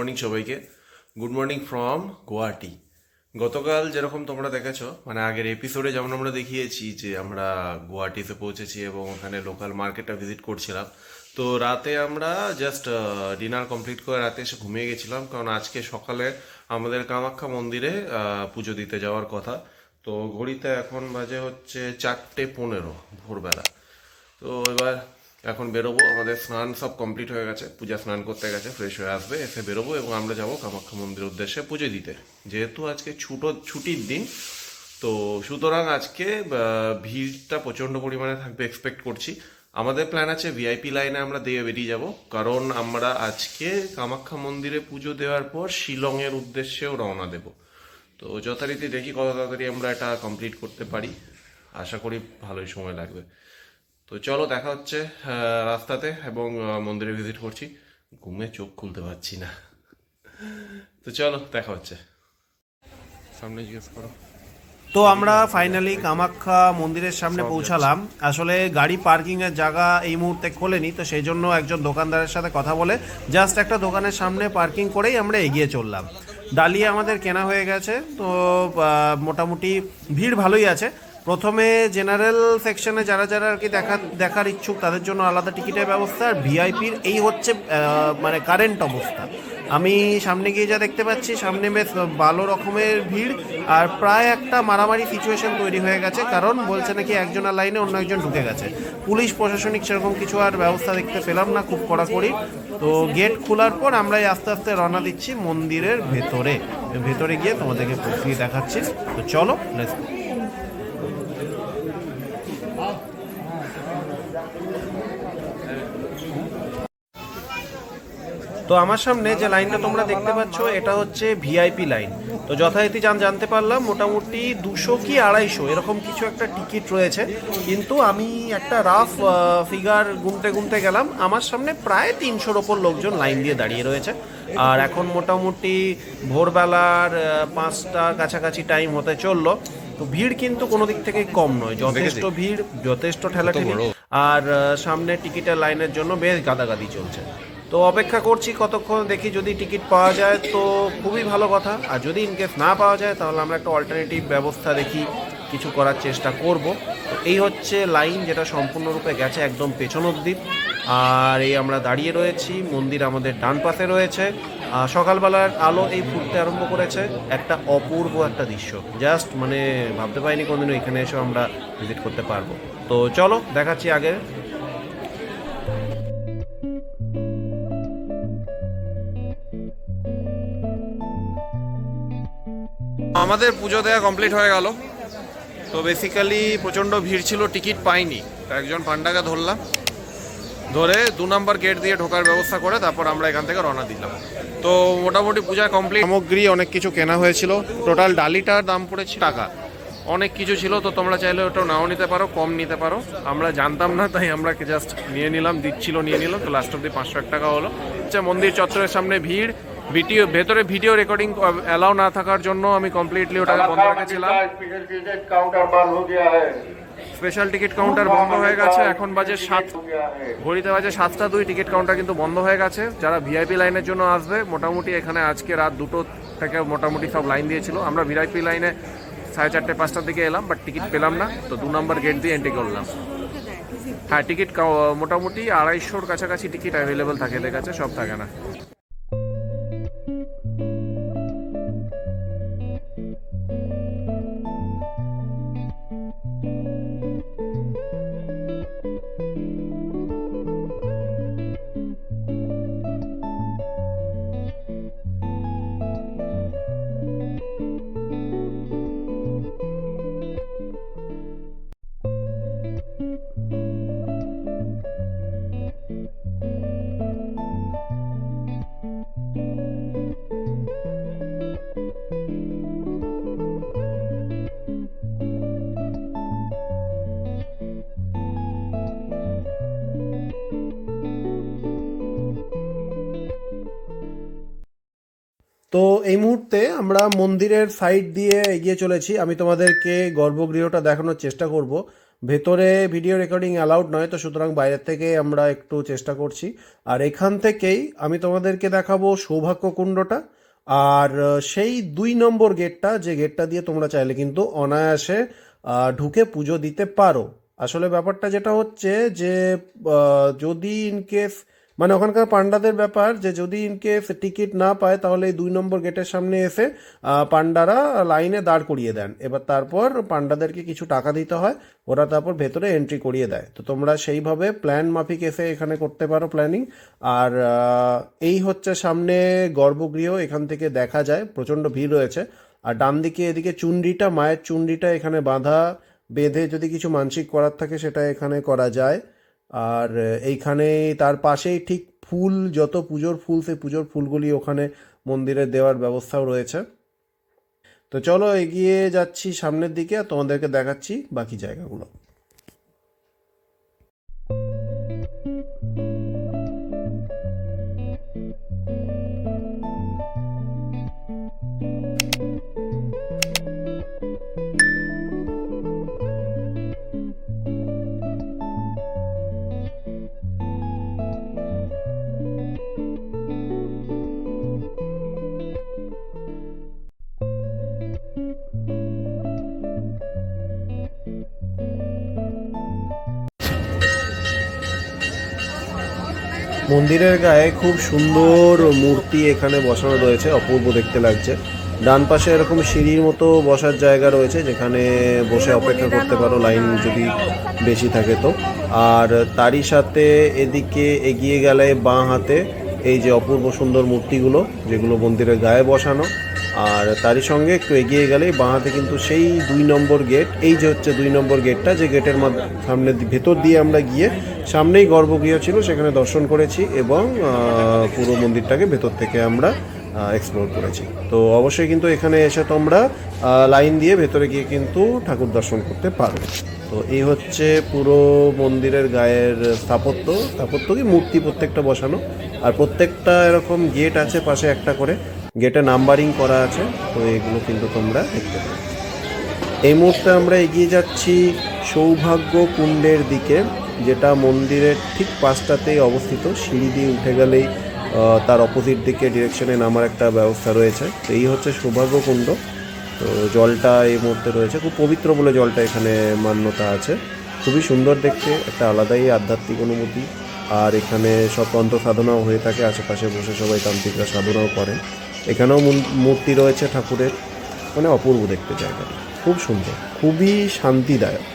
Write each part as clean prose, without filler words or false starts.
Morning সবাইকে। Good morning from Guwahati. গতকাল যেরকম তোমরা দেখেছো, মানে আগের এপিসোডে যেমন আমরা দেখিয়েছি যে আমরা গুয়াহাটিতে পৌঁছেছি এবং ওখানে লোকাল মার্কেটটা ভিজিট করছিলাম। তো রাতে আমরা জাস্ট ডিনার কমপ্লিট করে রাতে এসে ঘুমিয়ে গেছিলাম, কারণ আজকে সকালে আমাদের কামাখ্যা মন্দিরে পুজো দিতে যাওয়ার কথা। তো ঘড়িতে এখন বাজে হচ্ছে 4:15 ভোরবেলা। তো এবার এখন বেরোবো, আমাদের স্নান সব কমপ্লিট হয়ে গেছে, পূজা স্নান করতে গেছে, ফ্রেশ হয়ে আসবে, এসে বেরোবো এবং আমরা যাবো কামাখ্যা মন্দিরের উদ্দেশ্যে পুজো দিতে। যেহেতু আজকে ছুটির দিন, তো সুতরাং আজকে ভিড়টা প্রচণ্ড পরিমাণে থাকবে এক্সপেক্ট করছি। আমাদের প্ল্যান আছে ভিআইপি লাইনে আমরা দিয়ে বেরিয়ে যাব, কারণ আমরা আজকে কামাখ্যা মন্দিরে পুজো দেওয়ার পর শিলংয়ের উদ্দেশ্যেও রওনা দেব। তো যথারীতি দেখি কত তাড়াতাড়ি আমরা এটা কমপ্লিট করতে পারি, আশা করি ভালোই সময় লাগবে। তো চলো, দেখা হচ্ছে রাস্তাতে, এবং মন্দিরে ভিজিট করছি। ঘুমে চোখ খুলতে পারছি না। তো চলো, দেখা হচ্ছে। সামনে জিজ্ঞেস করো। তো আমরা ফাইনালি কামাখ্যা মন্দিরের সামনে পৌঁছালাম। আসলে গাড়ি পার্কিং এর জায়গা এই মুহূর্তে খোলেনি, তো সেই জন্য একজন দোকানদারের সাথে কথা বলে জাস্ট একটা দোকানের সামনে পার্কিং করেই আমরা এগিয়ে চললাম। ডালিয়া আমাদের কেনা হয়ে গেছে। তো মোটামুটি ভিড় ভালোই আছে। প্রথমে জেনারেল সেকশনে যারা যারা আর কি দেখার ইচ্ছুক তাদের জন্য আলাদা টিকিটের ব্যবস্থা, আর ভিআইপির এই হচ্ছে মানে কারেন্ট অবস্থা। আমি সামনে গিয়ে যা দেখতে পাচ্ছি, সামনে বেশ ভালো রকমের ভিড়, আর প্রায় একটা মারামারি সিচুয়েশন তৈরি হয়ে গেছে, কারণ বলছে নাকি একজনের লাইনে অন্য একজন ঢুকে গেছে। পুলিশ প্রশাসনিক সেরকম কিছু আর ব্যবস্থা দেখতে পেলাম না, খুব কড়াকড়ি। তো গেট খোলার পর আমরাই আস্তে আস্তে রওনা দিচ্ছি মন্দিরের ভেতরে গিয়ে তোমাদেরকে পৌঁছিয়ে দেখাচ্ছি। তো চলো, লেটস গো। তো আমার সামনে যে লাইনটা তোমরা দেখতে পাচ্ছ, এটা হচ্ছে ভিআইপি লাইন। তো যথারীতি জানতে পারলাম মোটামুটি 200 কি 250 এরকম কিছু একটা টিকিট রয়েছে, কিন্তু আমি একটা রাফ ফিগার গুনতে গেলাম, আমার সামনে প্রায় 300-র ওপর লোকজন লাইন দিয়ে দাঁড়িয়ে রয়েছে। আর এখন মোটামুটি ভোরবেলার 5টা কাছাকাছি টাইম হতে চললো। তো ভিড় কিন্তু কোনো দিক থেকে কম নয়, যথেষ্ট ভিড়, যথেষ্ট ঠেলাঠেলি। আর সামনে টিকিটের লাইনের জন্য বেশ গাদাগাদি চলছে। তো অপেক্ষা করছি কতক্ষণ, দেখি যদি টিকিট পাওয়া যায় তো খুবই ভালো কথা, আর যদি ইনকেস না পাওয়া যায় তাহলে আমরা একটা অল্টারনেটিভ ব্যবস্থা দেখি কিছু করার চেষ্টা করব। তো এই হচ্ছে লাইন, যেটা সম্পূর্ণরূপে গেছে একদম পেছন অবধি। আর এই আমরা দাঁড়িয়ে রয়েছি, মন্দির আমাদের ডান পাশে রয়েছে। সকালবেলার আলো এই ফুটতে আরম্ভ করেছে, একটা অপূর্ব একটা দৃশ্য, জাস্ট মানে ভাবতে পারিনি কোনদিনও এখানে এসে আমরা ভিজিট করতে পারবো। তো চলো দেখাচ্ছি আগে। আমাদের পুজো দেওয়া কমপ্লিট হয়ে গেল। তো বেসিক্যালি প্রচণ্ড ভিড় ছিল, টিকিট পাইনি। তো একজন পান্ডাকে ধরলাম, ধরে 2 নম্বর গেট দিয়ে ঢোকার ব্যবস্থা করে তারপর আমরা এখান থেকে রওনা দিলাম। তো মোটামুটি পূজা কমপ্লিট, সামগ্রী অনেক কিছু কেনা হয়েছিল। টোটাল ডালিটার দাম পড়েছে টাকা, অনেক কিছু ছিল। তো তোমরা চাইলে ওটাও নাও নিতে পারো, কম নিতে পারো। আমরা জানতাম না, তাই আমরা জাস্ট নিয়ে নিলাম, নিয়ে নিলাম। তো লাস্ট অব্দি 501 টাকা হলো। মন্দির চত্বরের সামনে ভিড়, ভেতরে ভিডিও রেকর্ডিং অ্যালাউ না থাকার জন্য আমি কমপ্লিটলি ওটাকে বন্ধ রেখেছিলাম। স্পেশাল টিকিট কাউন্টার বন্ধ হয়ে গেছে, এখন বাজে 7, ঘড়িতে বাজে 7টা 2। টিকিট কাউন্টার কিন্তু বন্ধ হয়ে গেছে। যারা ভিআইপি লাইনের জন্য আসবে, মোটামুটি এখানে আজকে রাত 2টো থেকে মোটামুটি সব লাইন দিয়েছিল। আমরা ভিআইপি লাইনে 4:30-5টার দিকে এলাম, বাট টিকিট পেলাম না। তো 2 নম্বর গেট দিয়ে এন্ট্রি করলাম। হ্যাঁ, টিকিট মোটামুটি 250-র কাছাকাছি টিকিট অ্যাভেলেবেল থাকে, এদের কাছে সব থাকে না। তো এই মুহূর্তে আমরা মন্দিরের সাইড দিয়ে এগিয়ে চলেছি। আমি তোমাদেরকে গর্ভগৃহটা দেখানোর চেষ্টা করব। ভেতরে ভিডিও রেকর্ডিং অ্যালাউড নয়, তো সুতরাং বাইরের থেকে আমরা একটু চেষ্টা করছি। আর এখান থেকেই আমি তোমাদেরকে দেখাবো সৌভাগ্য কুণ্ডটা, আর সেই 2 নম্বর গেটটা, যে গেটটা দিয়ে তোমরা চাইলে কিন্তু অনায়াসে ঢুকে পুজো দিতে পারো। আসলে ব্যাপারটা যেটা হচ্ছে যে যদি ইনকেস মানে ওখানকার পান্ডাদের ব্যাপার যে যদি ইনকেস টিকিট না পায় তাহলে এই 2 নম্বর গেটের সামনে এসে পান্ডারা লাইনে দাঁড় করিয়ে দেন। এবার তারপর পান্ডাদেরকে কিছু টাকা দিতে হয়, ওরা তারপর ভেতরে এন্ট্রি করিয়ে দেয়। তো তোমরা সেইভাবে প্ল্যান মাফিক এসে এখানে করতে পারো প্ল্যানিং। আর এই হচ্ছে সামনে গর্ভগৃহ, এখান থেকে দেখা যায় প্রচণ্ড ভিড় রয়েছে। আর ডান দিকে এদিকে চুনরিটা, মায়ের চুনরিটা এখানে বাঁধা, বেঁধে যদি কিছু মানসিক করার থাকে সেটা এখানে করা যায়। আর এইখানে তার পাশেই ঠিক ফুল, যত পুজোর ফুল সেই পুজোর ফুলগুলি ওখানে মন্দিরে দেওয়ার ব্যবস্থাও রয়েছে। তো চলো এগিয়ে যাচ্ছি সামনের দিকে আর তোমাদেরকে দেখাচ্ছি বাকি জায়গাগুলো। মন্দিরের গায়ে খুব সুন্দর মূর্তি এখানে বসানো রয়েছে, অপূর্ব দেখতে লাগছে। ডান পাশে এরকম সিঁড়ির মতো বসার জায়গা রয়েছে যেখানে বসে অপেক্ষা করতে পারো লাইন যদি বেশি থাকে তো। আর তারই সাথে এদিকে এগিয়ে গেলে বাঁ হাতে এই যে অপূর্ব সুন্দর মূর্তিগুলো যেগুলো মন্দিরের গায়ে বসানো। আর তারই সঙ্গে একটু এগিয়ে গেলেই বাঁ হাতে কিন্তু সেই 2 নম্বর গেট, এই যে হচ্ছে 2 নম্বর গেটটা, যে গেটের সামনে ভেতর দিয়ে আমরা গিয়ে সামনেই গর্ভগৃহ ছিল সেখানে দর্শন করেছি এবং পুরো মন্দিরটাকে ভেতর থেকে আমরা এক্সপ্লোর করেছি। তো অবশ্যই কিন্তু এখানে এসে তোমরা লাইন দিয়ে ভেতরে গিয়ে কিন্তু ঠাকুর দর্শন করতে পারো। তো এই হচ্ছে পুরো মন্দিরের গায়ের স্থাপত্য কি মূর্তি প্রত্যেকটা বসানো। আর প্রত্যেকটা এরকম গেট আছে, পাশে একটা করে গেটে নাম্বারিং করা আছে। তো এগুলো কিন্তু তোমরা দেখতে পাবে। এই মুহূর্তে আমরা এগিয়ে যাচ্ছি সৌভাগ্য কুণ্ডের দিকে, যেটা মন্দিরের ঠিক পাশটাতেই অবস্থিত। সিঁড়ি দিয়ে উঠে গেলেই তার অপোজিট দিকে ডিরেকশনে নামার একটা ব্যবস্থা রয়েছে। তো এই হচ্ছে সৌভাগ্য কুণ্ড। তো জলটা এই মুহূর্তে রয়েছে, খুব পবিত্র বলে জলটা এখানে মান্যতা আছে। খুবই সুন্দর দেখতে, একটা আলাদাই আধ্যাত্মিক অনুভূতি। আর এখানে সব তন্ত্র সাধনাও হয়ে থাকে, আশেপাশে বসে সবাই তান্ত্রিকরা সাধনাও করেন। এখানেও মূর্তি রয়েছে ঠাকুরের, মানে অপূর্ব দেখতে জায়গাটা, খুব সুন্দর, খুবই শান্তিদায়ক।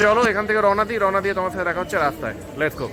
চলো এখান থেকে রওনা দিয়ে তোমার সাথে দেখা হচ্ছে রাস্তায়। Let's go.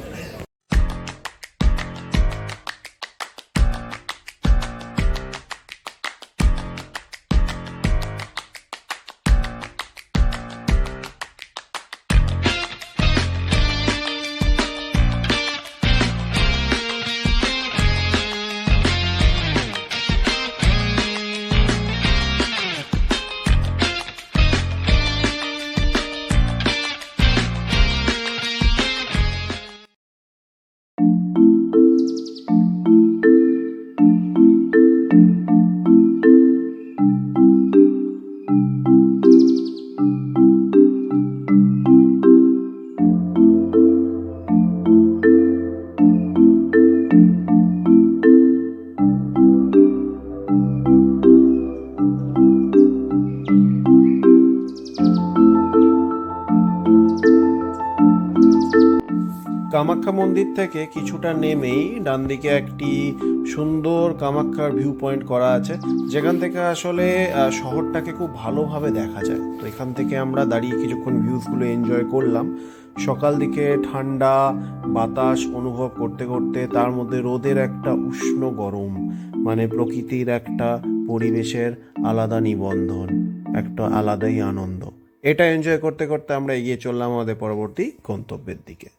কামাখ্যা মন্দির থেকে কিছুটা নেমেই ডান দিকে একটি সুন্দর কামাখ্যার ভিউ পয়েন্ট করা আছে, যেখান থেকে আসলে শহরটাকে খুব ভালোভাবে দেখা যায়। তো এখান থেকে আমরা দাঁড়িয়ে কিছুক্ষণ ভিউজগুলো এনজয় করলাম। সকাল দিকে ঠান্ডা বাতাস অনুভব করতে করতে তার মধ্যে রোদের একটা উষ্ণ গরম, মানে প্রকৃতির একটা পরিবেশের আলাদা নিবন্ধন, একটা আলাদাই আনন্দ। এটা এনজয় করতে করতে আমরা এগিয়ে চললাম আমাদের পরবর্তী গন্তব্যের দিকে।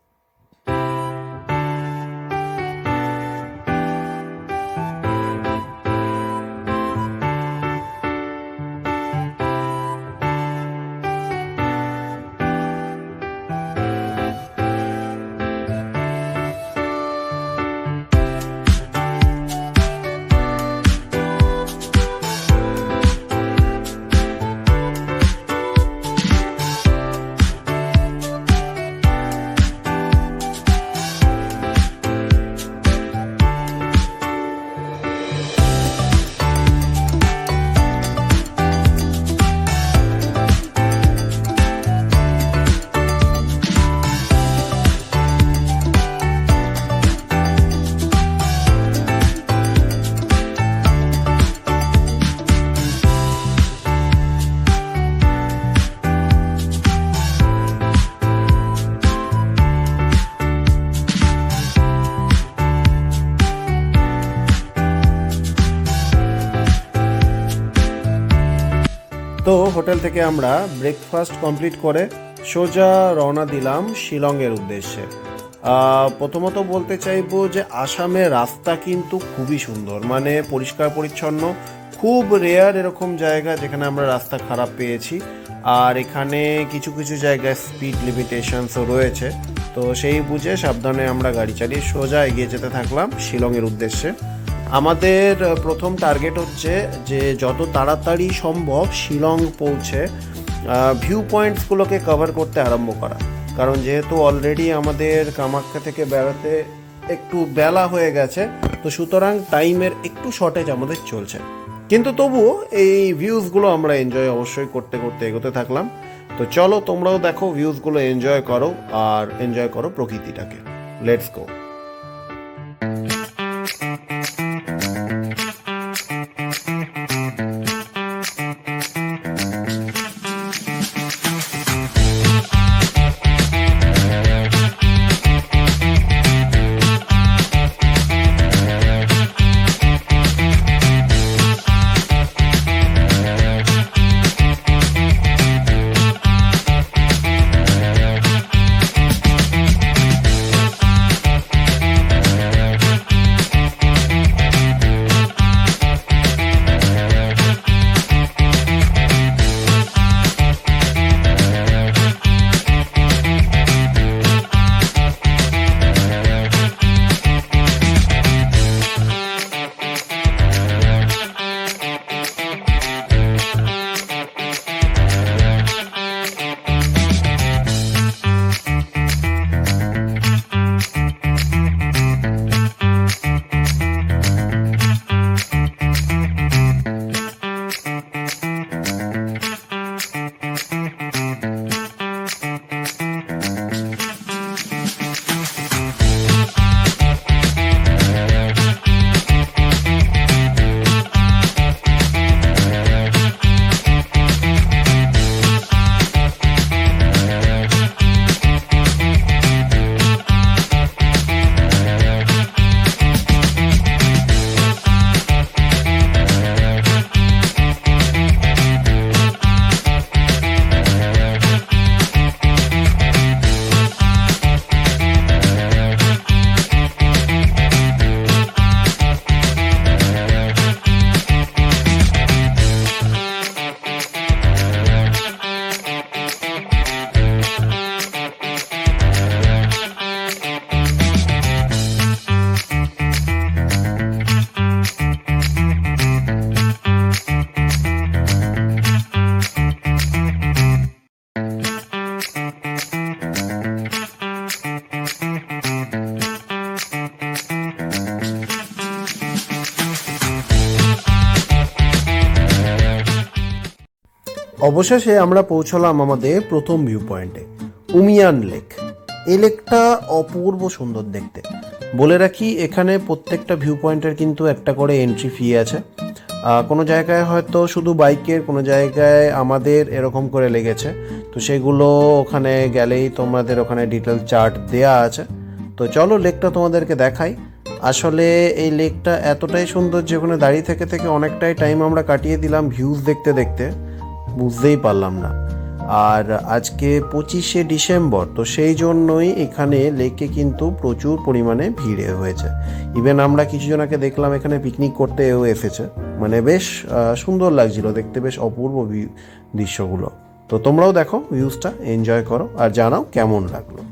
তো হোটেল থেকে আমরা ব্রেকফাস্ট কমপ্লিট করে সোজা রওনা দিলাম শিলংয়ের উদ্দেশ্যে। প্রথমত বলতে চাইবো যে আসামের রাস্তা কিন্তু খুবই সুন্দর, মানে পরিষ্কার পরিচ্ছন্ন। খুব রেয়ার এরকম জায়গা যেখানে আমরা রাস্তা খারাপ পেয়েছি। আর এখানে কিছু কিছু জায়গায় স্পিড লিমিটেশনসও রয়েছে, তো সেই বুঝে সাবধানে আমরা গাড়ি চালিয়ে সোজা এগিয়ে যেতে থাকলাম শিলংয়ের উদ্দেশ্যে। আমাদের প্রথম টার্গেট হচ্ছে যে যত তাড়াতাড়ি সম্ভব শিলং পৌঁছে ভিউ পয়েন্টসগুলোকে কভার করতে আরম্ভ করা, কারণ যেহেতু অলরেডি আমাদের কামাখ্যা থেকে বেড়াতে একটু বেলা হয়ে গেছে, তো সুতরাং টাইমের একটু শর্টেজ আমাদের চলছে। কিন্তু তবুও এই ভিউজগুলো আমরা এনজয় অবশ্যই করতে করতে এগোতে থাকলাম। তো চলো তোমরাও দেখো, ভিউজগুলো এনজয় করো আর এনজয় করো প্রকৃতিটাকে। Let's go. অবশেষে আমরা পৌঁছলাম আমাদের প্রথম ভিউ পয়েন্টে, উমিয়ান লেক। এই লেকটা অপূর্ব সুন্দর দেখতে। বলে রাখি, এখানে প্রত্যেকটা ভিউ পয়েন্টের কিন্তু একটা করে এন্ট্রি ফি আছে। কোনো জায়গায় হয়তো শুধু বাইকের, কোনো জায়গায় আমাদের এরকম করে লেগেছে, তো সেগুলো ওখানে গেলেই তোমাদের ওখানে ডিটেল চার্ট দেয়া আছে। তো চলো লেকটা তোমাদেরকে দেখাই। আসলে এই লেকটা এতটাই সুন্দর যে ওখানে দাঁড়িয়ে থেকে থেকে অনেকটাই টাইম আমরা কাটিয়ে দিলাম ভিউজ দেখতে দেখতে, বুঝতেই পারলাম না। আর আজকে 25শে ডিসেম্বর, তো সেই জন্যই এখানে লেকে কিন্তু প্রচুর পরিমাণে ভিড় হয়েছে। ইভেন আমরা কিছু জনকে দেখলাম এখানে পিকনিক করতেও এসেছে। মানে বেশ সুন্দর লাগছিল দেখতে, বেশ অপূর্ব দৃশ্যগুলো। তো তোমরাও দেখো, ভিউজটা এনজয় করো আর জানাও কেমন লাগলো।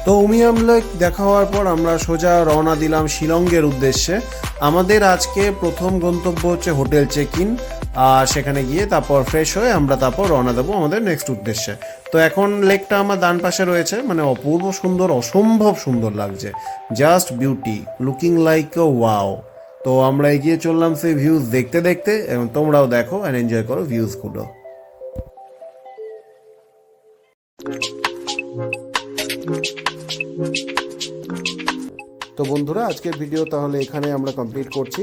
তো উমিয়াম লেক দেখা হওয়ার পর আমরা সোজা রওনা দিলাম শিলংয়ের উদ্দেশ্যে। আমাদের আজকে প্রথম গন্তব্য হচ্ছে হোটেল চেক ইন, আর সেখানে গিয়ে তারপর ফ্রেশ হয়ে আমরা তারপর রওনা দেবো আমাদের নেক্সট উদ্দেশ্যে। তো এখন লেকটা আমার ডান পাশে রয়েছে, মানে অপূর্ব সুন্দর, অসম্ভব সুন্দর লাগছে, just beauty, looking like a wow. তো আমরা এগিয়ে চললাম সেই ভিউজ দেখতে দেখতে, এবং তোমরাও দেখো অ্যান্ড এনজয় করো ভিউজগুলো। তো বন্ধুরা, আজকের ভিডিও তাহলে এখানে আমরা কমপ্লিট করছি।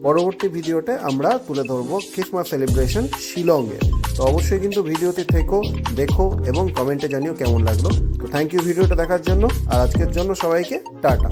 পরবর্তী ভিডিওতে আমরা তুলে ধরবো ক্রিসমাস সেলিব্রেশন শিলংয়ে। তো অবশ্যই কিন্তু ভিডিওতে থেকো, দেখো এবং কমেন্টে জানিও কেমন লাগলো। তো থ্যাংক ইউ ভিডিওটা দেখার জন্য, আর আজকের জন্য সবাইকে টাটা।